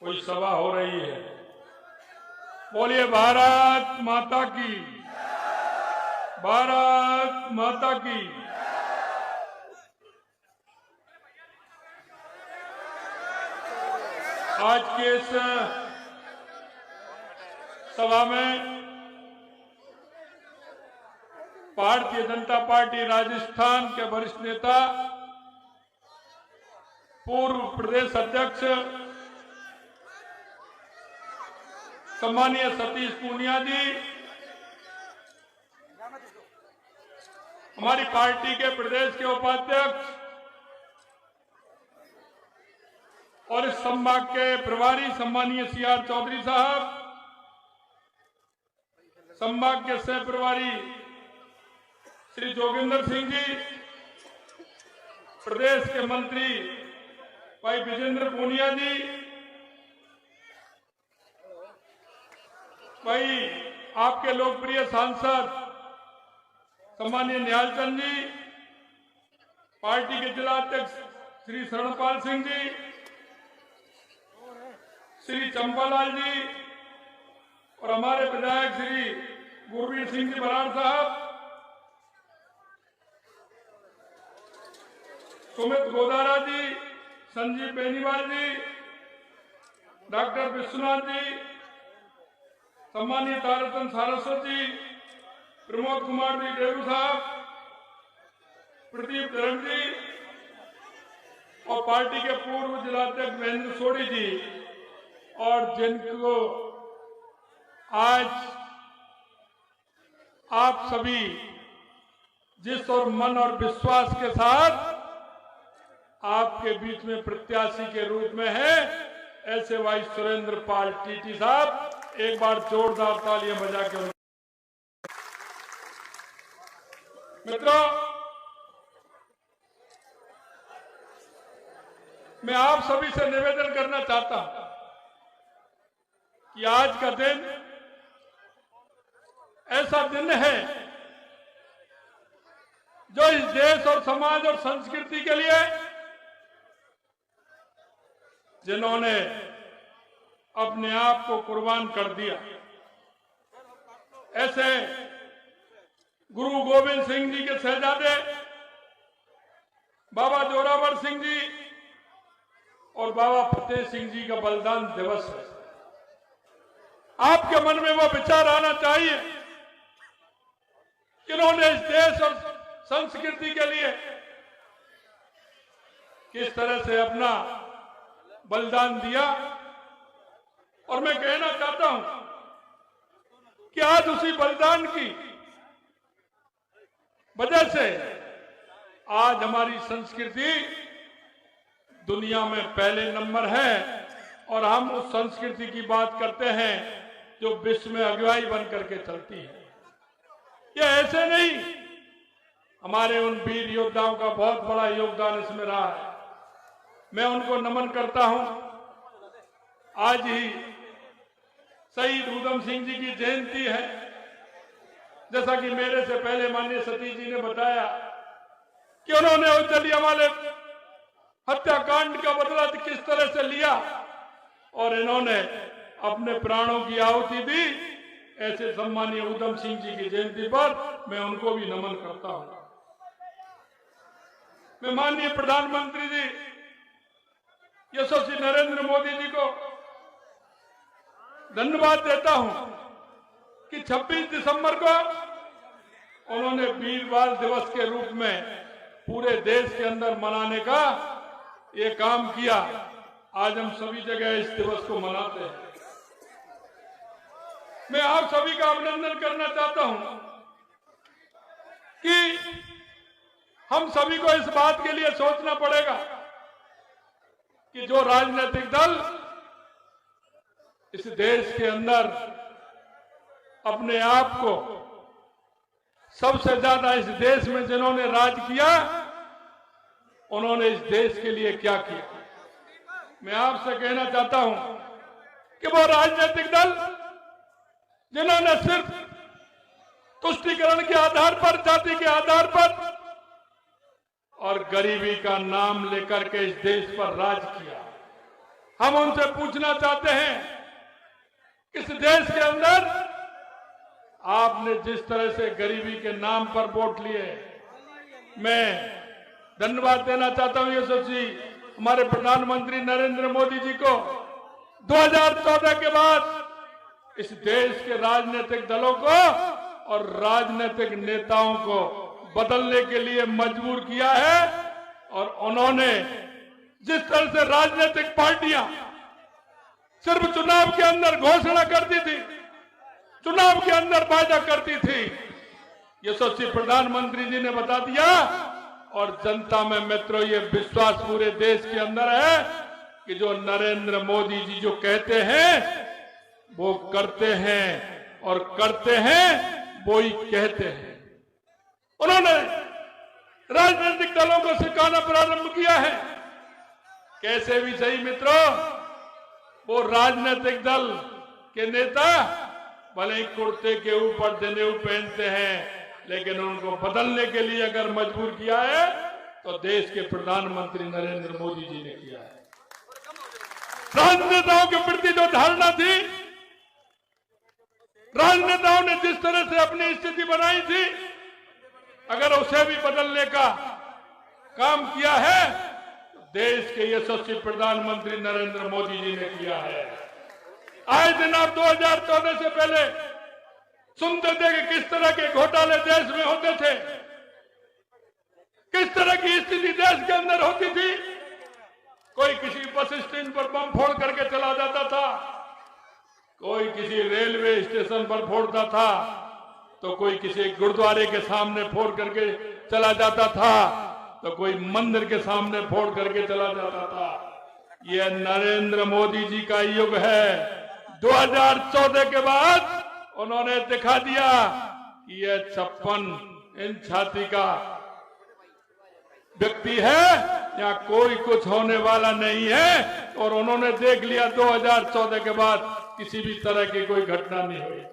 कोई सभा हो रही है। बोलिए भारत माता की, भारत माता की। आज के इस सभा में भारतीय जनता पार्टी राजस्थान के वरिष्ठ नेता, पूर्व प्रदेश अध्यक्ष सम्मानीय सतीश पूनिया जी, हमारी पार्टी के प्रदेश के उपाध्यक्ष और इस संभाग के प्रभारी सम्मानीय सीआर चौधरी साहब, संभाग के सह प्रभारी श्री जोगिंदर सिंह जी, प्रदेश के मंत्री भाई विजेंद्र पूनिया जी, भाई आपके लोकप्रिय सांसद सम्मानीय निहाल चंद जी, पार्टी के जिला अध्यक्ष श्री शरणपाल सिंह जी, श्री चंपालाल जी और हमारे विधायक श्री गुरवीर सिंह जी बराड़ साहब, सुमित गोदारा जी, संजीव बेनीवाल जी, डॉक्टर विश्वनाथ जी, सम्मानीय तारचंद सारस्वत जी, प्रमोद कुमार जी डेरू साहब, प्रदीप धरण जी और पार्टी के पूर्व जिलाध्यक्ष महेंद्र सोढ़ी जी, और जिनको आज आप सभी जिस और मन और विश्वास के साथ आपके बीच में प्रत्याशी के रूप में है, ऐसे भाई सुरेंद्र पाल टीटी साहब, एक बार जोरदार तालियां बजा के। मित्रों, मैं आप सभी से निवेदन करना चाहता हूं कि आज का दिन ऐसा दिन है जो इस देश और समाज और संस्कृति के लिए जिन्होंने अपने आप को कुर्बान कर दिया, ऐसे गुरु गोविंद सिंह जी के शहजादे बाबा जोरावर सिंह जी और बाबा फतेह सिंह जी का बलिदान दिवस है। आपके मन में वो विचार आना चाहिए कि इन्होंने इस देश और संस्कृति के लिए किस तरह से अपना बलिदान दिया। और मैं कहना चाहता हूं कि आज उसी बलिदान की वजह से आज हमारी संस्कृति दुनिया में पहले नंबर है और हम उस संस्कृति की बात करते हैं जो विश्व में अगुवाई बन करके चलती है। ये ऐसे नहीं, हमारे उन वीर योद्धाओं का बहुत बड़ा योगदान इसमें रहा है, मैं उनको नमन करता हूं। आज ही शहीद उधम सिंह जी की जयंती है। जैसा कि मेरे से पहले माननीय सतीश जी ने बताया कि उन्होंने जलियांवाला हत्याकांड का बदला किस तरह से लिया और इन्होंने अपने प्राणों की आहुति दी। ऐसे सम्मानीय उधम सिंह जी की जयंती पर मैं उनको भी नमन करता हूं। मैं माननीय प्रधानमंत्री जी यशस्वी नरेंद्र मोदी जी को धन्यवाद देता हूं कि 26 दिसंबर को उन्होंने वीर बाल दिवस के रूप में पूरे देश के अंदर मनाने का ये काम किया। आज हम सभी जगह इस दिवस को मनाते हैं। मैं आप सभी का अभिनंदन करना चाहता हूं कि हम सभी को इस बात के लिए सोचना पड़ेगा कि जो राजनीतिक दल इस देश के अंदर अपने आप को सबसे ज्यादा इस देश में जिन्होंने राज किया, उन्होंने इस देश के लिए क्या किया। मैं आपसे कहना चाहता हूं कि वो राजनीतिक दल जिन्होंने सिर्फ तुष्टीकरण के आधार पर, जाति के आधार पर और गरीबी का नाम लेकर के इस देश पर राज किया, हम उनसे पूछना चाहते हैं, इस देश के अंदर आपने जिस तरह से गरीबी के नाम पर वोट लिए, मैं धन्यवाद देना चाहता हूं यशस्वी हमारे प्रधानमंत्री नरेंद्र मोदी जी को। 2014 के बाद इस देश के राजनीतिक दलों को और राजनीतिक नेताओं को बदलने के लिए मजबूर किया है। और उन्होंने जिस तरह से राजनीतिक पार्टियां सिर्फ चुनाव के अंदर घोषणा करती थी, चुनाव के अंदर वायदा करती थी, यशस्वी प्रधानमंत्री जी ने बता दिया और जनता में मित्रों ये विश्वास पूरे देश के अंदर है कि जो नरेंद्र मोदी जी जो कहते हैं वो करते हैं और करते हैं वो ही कहते हैं। उन्होंने राजनीतिक दलों को सिखाना प्रारंभ किया है, कैसे भी सही मित्रों, वो राजनीतिक दल के नेता भले ही कुर्ते के ऊपर जनेऊ पहनते हैं, लेकिन उनको बदलने के लिए अगर मजबूर किया है तो देश के प्रधानमंत्री नरेंद्र मोदी जी ने किया है। राजनेताओं के प्रति जो धारणा थी, राजनेताओं ने जिस तरह से अपनी स्थिति बनाई थी, अगर उसे भी बदलने का काम किया है तो देश के यशस्वी प्रधानमंत्री नरेंद्र मोदी जी ने किया है। आए दिन आप 2014 से पहले सुनते थे कि किस तरह के घोटाले देश में होते थे, किस तरह की स्थिति देश के अंदर होती थी। कोई किसी बस स्टैंड पर बम फोड़ करके चला जाता था, कोई किसी रेलवे स्टेशन पर फोड़ता था, तो कोई किसी गुरुद्वारे के सामने फोड़ करके चला जाता था, तो कोई मंदिर के सामने फोड़ करके चला जाता था। यह नरेंद्र मोदी जी का युग है। 2014 के बाद उन्होंने दिखा दिया कि यह 56 इंच छाती का व्यक्ति है या कोई कुछ होने वाला नहीं है। और उन्होंने देख लिया 2014 के बाद किसी भी तरह की कोई घटना नहीं हुई।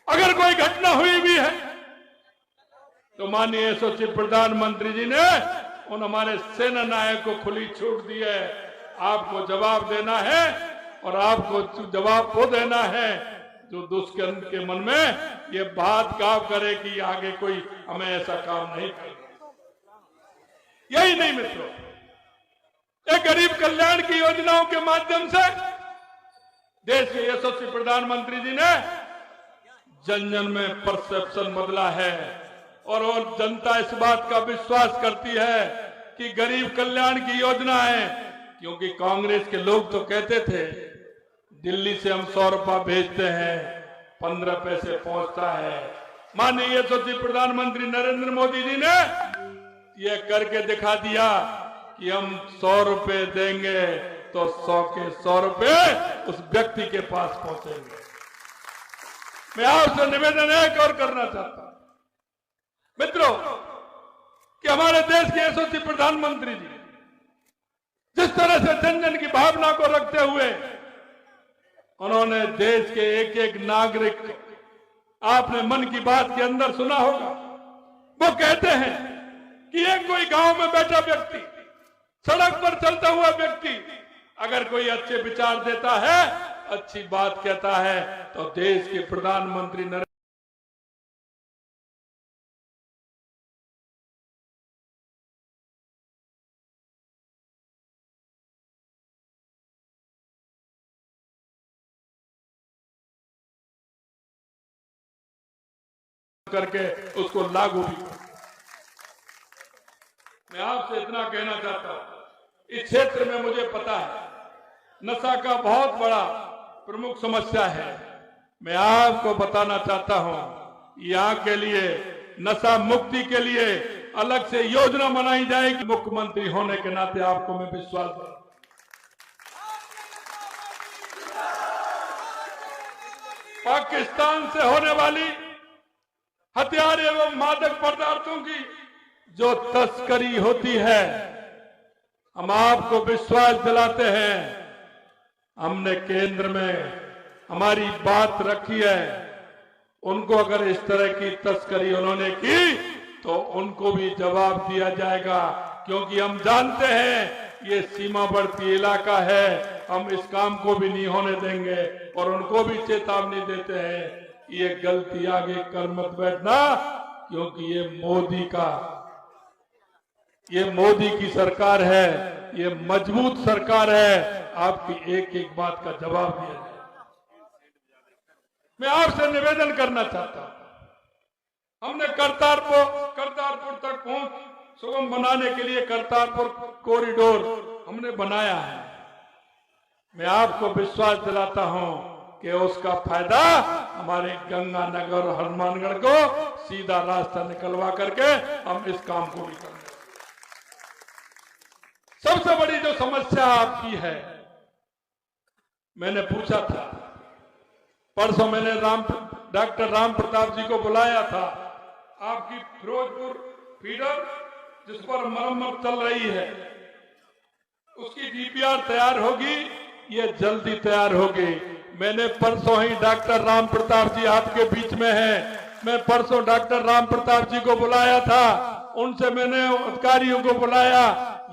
अगर कोई घटना हुई भी है तो माननीय यशस्वी प्रधानमंत्री जी ने उन हमारे सेना नायक को खुली छूट दी है। आपको जवाब देना है और आपको जवाब वो देना है जो दुष्कर्म के मन में ये बात काम करे कि आगे कोई हमें ऐसा काम नहीं करे। यही नहीं मित्रों, एक गरीब कल्याण की योजनाओं के माध्यम से देश के यशस्वी प्रधानमंत्री जी ने जन जन में परसेप्शन बदला है और जनता इस बात का विश्वास करती है कि गरीब कल्याण की योजना है। क्योंकि कांग्रेस के लोग तो कहते थे दिल्ली से हम 100 रुपया भेजते हैं, 15 पैसे पहुंचता है। माननीय यशस्वी प्रधानमंत्री नरेंद्र मोदी जी ने यह करके दिखा दिया कि हम 100 रुपए देंगे तो 100 के 100 रुपए उस व्यक्ति के पास पहुंचेंगे। मैं आपसे निवेदन एक और करना चाहता हूं मित्रों कि हमारे देश के यशस्वी प्रधानमंत्री जी जिस तरह से जन जन की भावना को रखते हुए उन्होंने देश के एक एक नागरिक, आपने मन की बात के अंदर सुना होगा, वो कहते हैं कि एक कोई गांव में बैठा व्यक्ति, सड़क पर चलता हुआ व्यक्ति अगर कोई अच्छे विचार देता है, अच्छी बात कहता है, तो देश के प्रधानमंत्री नरेंद्र करके उसको लागू भी कर। मैं आपसे इतना कहना चाहता हूं, इस क्षेत्र में मुझे पता है नशा का बहुत बड़ा प्रमुख समस्या है। मैं आपको बताना चाहता हूं, यहाँ के लिए नशा मुक्ति के लिए अलग से योजना बनाई जाएगी। मुख्यमंत्री होने के नाते आपको मैं विश्वास दूं। पाकिस्तान से होने वाली हथियार एवं मादक पदार्थों की जो तस्करी होती है, हम आपको विश्वास दिलाते हैं, हमने केंद्र में हमारी बात रखी है। उनको अगर इस तरह की तस्करी उन्होंने की तो उनको भी जवाब दिया जाएगा क्योंकि हम जानते हैं ये सीमावर्ती इलाका है, हम इस काम को भी नहीं होने देंगे और उनको भी चेतावनी देते हैं ये गलती आगे कर मत बैठना, क्योंकि ये मोदी की सरकार है, ये मजबूत सरकार है। आपकी एक एक बात का जवाब दिया जाए। मैं आपसे निवेदन करना चाहता हूं, हमने करतारपुर तक पहुंच सुगम बनाने के लिए करतारपुर कॉरिडोर हमने बनाया है। मैं आपको विश्वास दिलाता हूं कि उसका फायदा हमारे गंगानगर और हनुमानगढ़ को सीधा रास्ता निकलवा करके हम इस काम को भी करेंगे। सबसे बड़ी जो समस्या आपकी है, मैंने पूछा था, परसों मैंने डॉक्टर राम प्रताप जी को बुलाया था। आपकी फिरोजपुर फीडर जिस पर मरम्मत चल रही है, उसकी डीपीआर तैयार होगी, ये जल्दी तैयार होगी। मैंने परसों ही डॉक्टर राम प्रताप जी आपके बीच में हैं, मैं परसों डॉक्टर राम प्रताप जी को बुलाया था, उनसे मैंने अधिकारियों को बुलाया,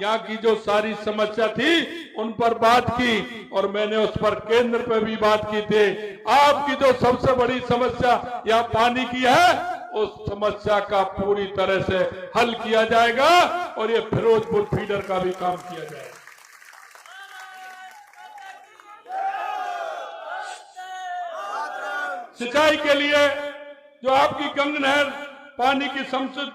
यहाँ की जो सारी समस्या थी उन पर बात की और मैंने उस पर केंद्र पे भी बात की थी। आपकी जो सबसे बड़ी समस्या यहाँ पानी की है, उस समस्या का पूरी तरह से हल किया जाएगा और ये फिरोजपुर फीडर का भी काम किया जाएगा। सिंचाई के लिए जो आपकी गंगा नहर पानी की समुचित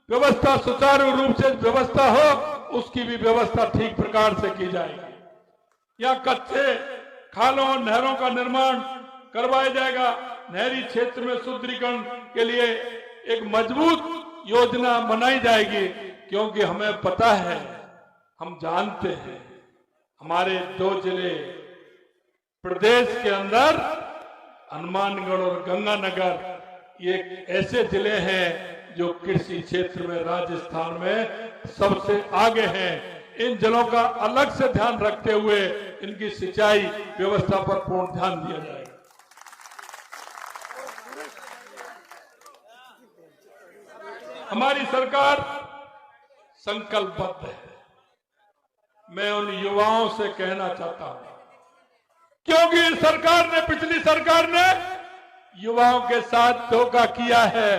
व्यवस्था सुचारू रूप से व्यवस्था हो, उसकी भी व्यवस्था ठीक प्रकार से की जाएगी। या कच्चे खालों और नहरों का निर्माण करवाया जाएगा। नहरी क्षेत्र में सुदृढ़ीकरण के लिए एक मजबूत योजना बनाई जाएगी, क्योंकि हमें पता है, हम जानते हैं, हमारे 2 जिले प्रदेश के अंदर हनुमानगढ़ और गंगानगर ये ऐसे जिले हैं जो कृषि क्षेत्र में राजस्थान में सबसे आगे हैं। इन जिलों का अलग से ध्यान रखते हुए इनकी सिंचाई व्यवस्था पर पूर्ण ध्यान दिया जाएगा। हमारी सरकार संकल्पबद्ध है। मैं उन युवाओं से कहना चाहता हूं, क्योंकि इस सरकार ने, पिछली सरकार ने युवाओं के साथ धोखा किया है।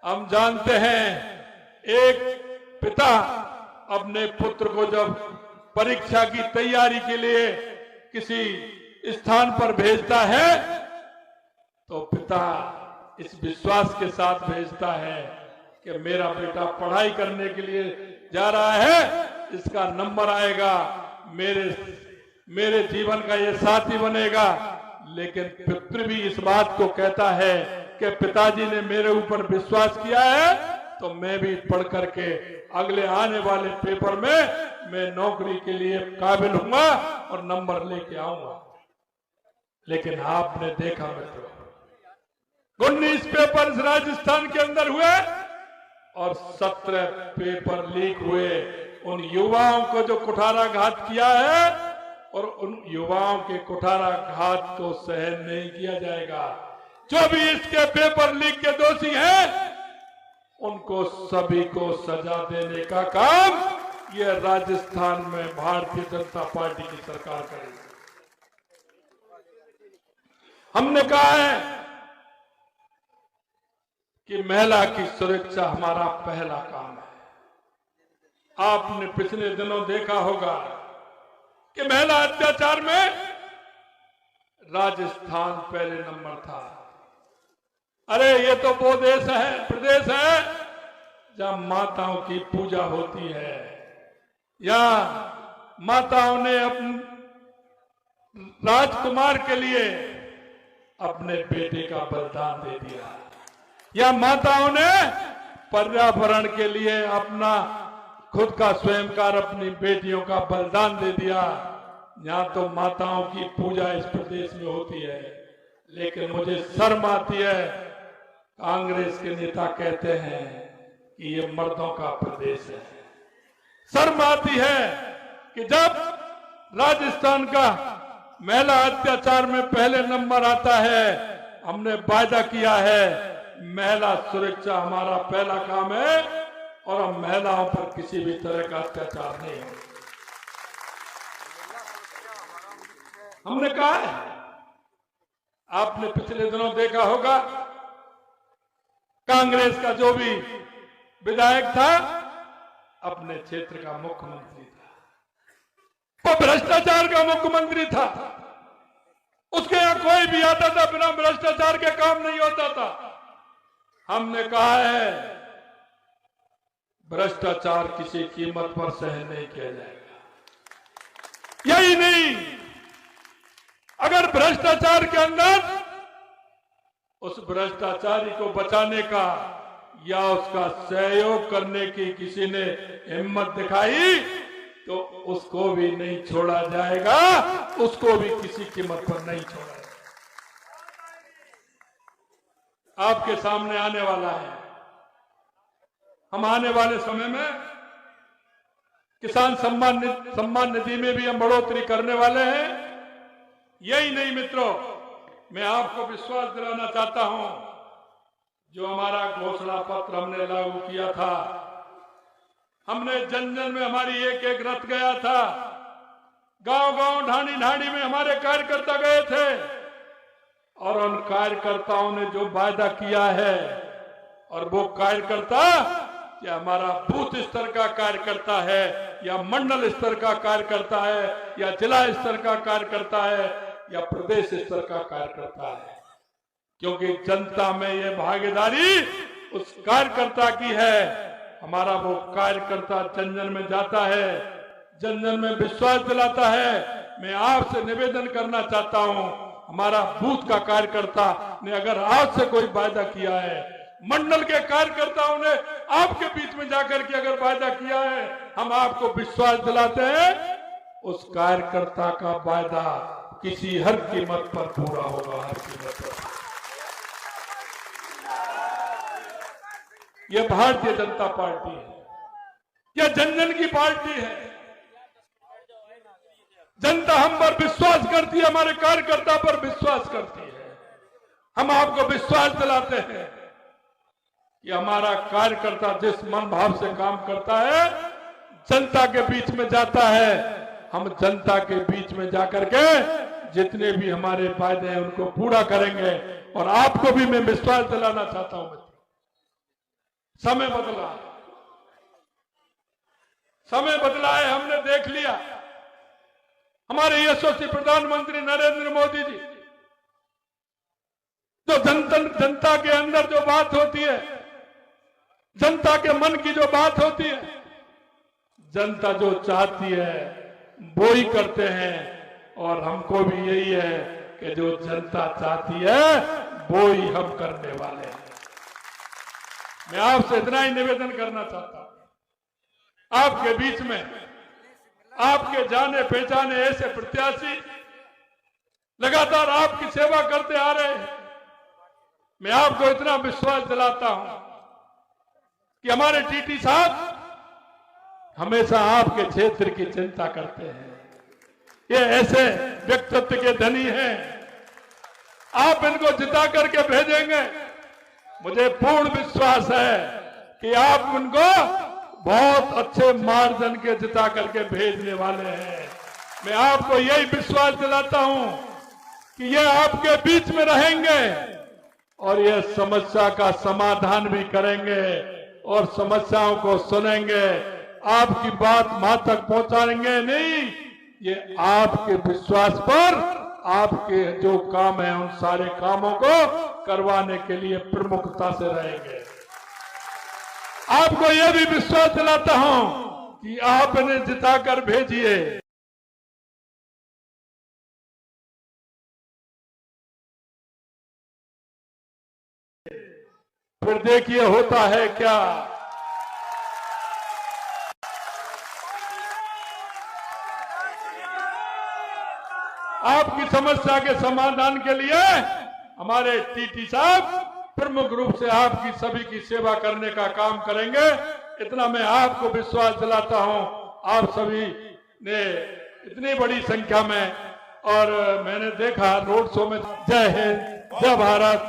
हम जानते हैं, एक पिता अपने पुत्र को जब परीक्षा की तैयारी के लिए किसी स्थान पर भेजता है, तो पिता इस विश्वास के साथ भेजता है कि मेरा बेटा पढ़ाई करने के लिए जा रहा है, इसका नंबर आएगा, मेरे जीवन का ये साथी बनेगा। लेकिन पुत्र भी इस बात को कहता है कि पिताजी ने मेरे ऊपर विश्वास किया है, तो मैं भी पढ़ करके अगले आने वाले पेपर में मैं नौकरी के लिए काबिल हूंगा और नंबर लेके आऊंगा। लेकिन आपने देखा मित्रों, 19 पेपर राजस्थान के अंदर हुए और 17 पेपर लीक हुए। उन युवाओं को जो कुठाराघात किया है, और उन युवाओं के कुठाराघात को सहन नहीं किया जाएगा। जो भी इसके पेपर लीक के दोषी हैं, उनको सभी को सजा देने का काम ये राजस्थान में भारतीय जनता पार्टी की सरकार करेगी। हमने कहा है कि महिला की सुरक्षा हमारा पहला काम है। आपने पिछले दिनों देखा होगा कि महिला अत्याचार में राजस्थान पहले नंबर था। अरे ये तो वो देश है, प्रदेश है जहां माताओं की पूजा होती है, या माताओं ने अपने राजकुमार के लिए अपने बेटे का बलिदान दे दिया, या माताओं ने पर्यावरण के लिए अपना खुद का स्वयं का, अपनी बेटियों का बलिदान दे दिया। यहाँ तो माताओं की पूजा इस प्रदेश में होती है। लेकिन मुझे शर्म आती है, कांग्रेस के नेता कहते हैं कि ये मर्दों का प्रदेश है। शर्म आती है कि जब राजस्थान का महिला अत्याचार में पहले नंबर आता है, हमने वायदा किया है महिला सुरक्षा हमारा पहला काम है और अब महिलाओं पर किसी भी तरह का अत्याचार नहीं हो। हमने कहा है, आपने पिछले दिनों देखा होगा, कांग्रेस का जो भी विधायक था अपने क्षेत्र का मुख्यमंत्री था, वो भ्रष्टाचार का मुख्यमंत्री था। उसके यहां कोई भी आता था बिना भ्रष्टाचार के काम नहीं होता था। हमने कहा है भ्रष्टाचार किसी कीमत पर सहन नहीं किया जाएगा। यही नहीं, अगर भ्रष्टाचार के अंदर उस भ्रष्टाचारी को बचाने का या उसका सहयोग करने की किसी ने हिम्मत दिखाई तो उसको भी नहीं छोड़ा जाएगा, उसको भी किसी कीमत पर नहीं छोड़ा जाएगा। आपके सामने आने वाला है, हम आने वाले समय में किसान सम्मान निधि में भी हम बढ़ोतरी करने वाले हैं। यही नहीं मित्रों, मैं आपको विश्वास दिलाना चाहता हूं, जो हमारा घोषणा पत्र हमने लागू किया था, हमने जन जन में हमारी एक एक रथ गया था, गांव गांव ढाणी ढाणी में हमारे कार्यकर्ता गए थे और उन कार्यकर्ताओं ने जो वायदा किया है, और वो कार्यकर्ता या हमारा बूथ स्तर का कार्यकर्ता है या मंडल स्तर का कार्यकर्ता है या जिला स्तर का कार्यकर्ता है या प्रदेश स्तर का कार्यकर्ता है, क्योंकि जनता में ये भागीदारी उस कार्यकर्ता की है। हमारा वो कार्यकर्ता जन जन में जाता है, जन जन में विश्वास दिलाता है। मैं आपसे निवेदन करना चाहता हूं, हमारा बूथ का कार्यकर्ता ने अगर आज से कोई वायदा किया है, मंडल के कार्यकर्ताओं ने आपके बीच में जाकर के अगर वायदा किया है, हम आपको विश्वास दिलाते हैं उस कार्यकर्ता का वायदा किसी हर कीमत पर पूरा होगा, हर कीमत पर। यह भारतीय जनता पार्टी है, यह जन जन की पार्टी है। जनता हम पर विश्वास करती है, हमारे कार्यकर्ता पर विश्वास करती है। हम आपको विश्वास दिलाते हैं कि हमारा कार्यकर्ता जिस मन भाव से काम करता है, जनता के बीच में जाता है, हम जनता के बीच में जाकर के जितने भी हमारे फायदे हैं उनको पूरा करेंगे। और आपको भी मैं विश्वास दिलाना चाहता हूं मित्र, समय बदला, समय बदला है, हमने देख लिया। हमारे यशस्वी प्रधानमंत्री नरेंद्र मोदी जी, जो जनता के अंदर जो बात होती है, जनता के मन की जो बात होती है, जनता जो चाहती है वो ही करते हैं। और हमको भी यही है कि जो जनता चाहती है वो ही हम करने वाले हैं। मैं आपसे इतना ही निवेदन करना चाहता हूं, आपके बीच में आपके जाने पहचाने ऐसे प्रत्याशी लगातार आपकी सेवा करते आ रहे हैं। मैं आपको इतना विश्वास दिलाता हूं कि हमारे टीटी साहब हमेशा आपके क्षेत्र की चिंता करते हैं। ये ऐसे व्यक्तित्व के धनी हैं, आप इनको जिता करके भेजेंगे, मुझे पूर्ण विश्वास है कि आप उनको बहुत अच्छे मार्जिन के जिता करके भेजने वाले हैं। मैं आपको यही विश्वास दिलाता हूं कि ये आपके बीच में रहेंगे और ये समस्या का समाधान भी करेंगे और समस्याओं को सुनेंगे, आपकी बात वहां तक पहुंचाएंगे नहीं, ये आपके विश्वास पर आपके जो काम है उन सारे कामों को करवाने के लिए प्रमुखता से रहेंगे। आपको यह भी विश्वास दिलाता हूं कि आप इन्हें जिताकर भेजिए। फिर देखिए होता है क्या। आपकी समस्या के समाधान के लिए हमारे टीटी साहब प्रमुख रूप से आपकी सभी की सेवा करने का काम करेंगे। इतना मैं आपको विश्वास दिलाता हूं। आप सभी ने इतनी बड़ी संख्या में, और मैंने देखा रोड शो में, जय हिंद, जय भारत,